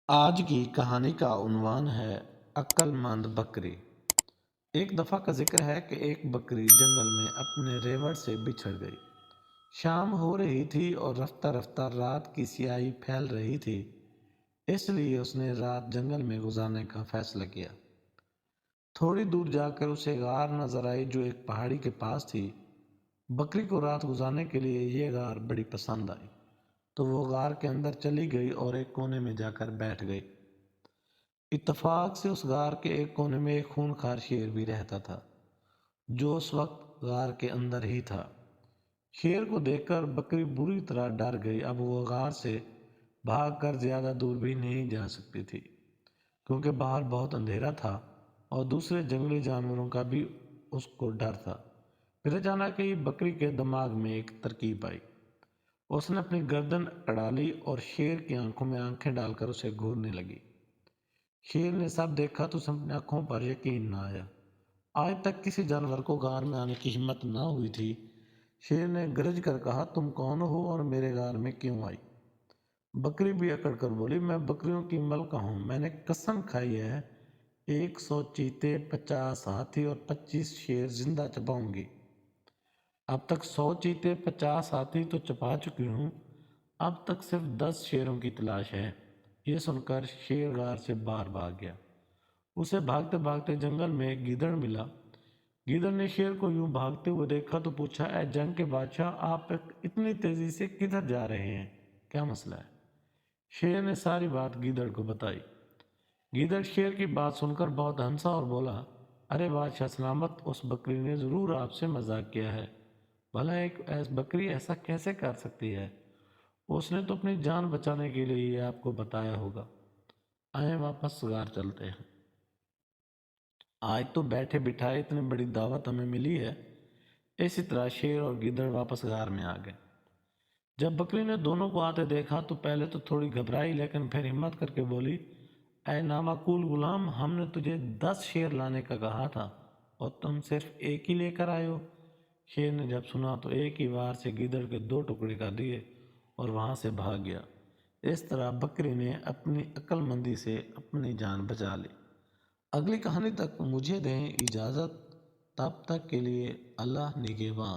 آج کی کہانی کا عنوان ہے عقل مند بکری۔ ایک دفعہ کا ذکر ہے کہ ایک بکری جنگل میں اپنے ریوڑ سے بچھڑ گئی۔ شام ہو رہی تھی اور رفتہ رفتہ رات کی سیاہی پھیل رہی تھی، اس لیے اس نے رات جنگل میں گزارنے کا فیصلہ کیا۔ تھوڑی دور جا کر اسے غار نظر آئی جو ایک پہاڑی کے پاس تھی۔ بکری کو رات گزارنے کے لیے یہ غار بڑی پسند آئی، تو وہ غار کے اندر چلی گئی اور ایک کونے میں جا کر بیٹھ گئی۔ اتفاق سے اس غار کے ایک کونے میں ایک خونخوار شیر بھی رہتا تھا، جو اس وقت غار کے اندر ہی تھا۔ شیر کو دیکھ کر بکری بری طرح ڈر گئی۔ اب وہ غار سے بھاگ کر زیادہ دور بھی نہیں جا سکتی تھی، کیونکہ باہر بہت اندھیرا تھا اور دوسرے جنگلی جانوروں کا بھی اس کو ڈر تھا۔ پھر اچانک ہی بکری کے دماغ میں ایک ترکیب آئی۔ اس نے اپنی گردن اڑا لی اور شیر کی آنکھوں میں آنکھیں ڈال کر اسے گھورنے لگی۔ شیر نے سب دیکھا تو اسے اپنی آنکھوں پر یقین نہ آیا۔ آج تک کسی جانور کو غار میں آنے کی ہمت نہ ہوئی تھی۔ شیر نے گرج کر کہا، تم کون ہو اور میرے غار میں کیوں آئی؟ بکری بھی اکڑ کر بولی، میں بکریوں کی ملکہ ہوں، میں نے قسم کھائی ہے 100 چیتے، 50 ہاتھی اور 25 شیر زندہ چباؤں گی۔ اب تک 100 چیتے، 50 ہاتھی تو چپا چکی ہوں، اب تک صرف 10 شیروں کی تلاش ہے۔ یہ سن کر شیر غار سے باہر بھاگ گیا۔ اسے بھاگتے بھاگتے جنگل میں ایک گیدڑ ملا۔ گیدڑ نے شیر کو یوں بھاگتے ہوئے دیکھا تو پوچھا، اے جنگ کے بادشاہ، آپ اتنی تیزی سے کدھر جا رہے ہیں؟ کیا مسئلہ ہے؟ شیر نے ساری بات گیدڑ کو بتائی۔ گیدڑ شیر کی بات سن کر بہت ہنسا اور بولا، ارے بادشاہ سلامت، اس بکری نے ضرور آپ سے مذاق کیا ہے۔ بھلا ایک بکری ایسا کیسے کر سکتی ہے؟ اس نے تو اپنی جان بچانے کے لیے یہ آپ کو بتایا ہوگا۔ آئیں واپس غار چلتے ہیں۔ آج تو بیٹھے بٹھائے اتنی بڑی دعوت ہمیں ملی ہے۔ اسی طرح شیر اور گیدڑ واپس غار میں آ گئے۔ جب بکری نے دونوں کو آتے دیکھا تو پہلے تو تھوڑی گھبرائی، لیکن پھر ہمت کر کے بولی، اے نامعقول غلام، ہم نے تجھے 10 شیر لانے کا کہا تھا اور تم صرف ایک ہی لے کر آئے ہو۔ شیر نے جب سنا تو ایک ہی وار سے گیدڑ کے 2 ٹکڑے کر دیے اور وہاں سے بھاگ گیا۔ اس طرح بکری نے اپنی عقل مندی سے اپنی جان بچا لی۔ اگلی کہانی تک مجھے دیں اجازت، تب تک کے لیے اللہ نگہباں۔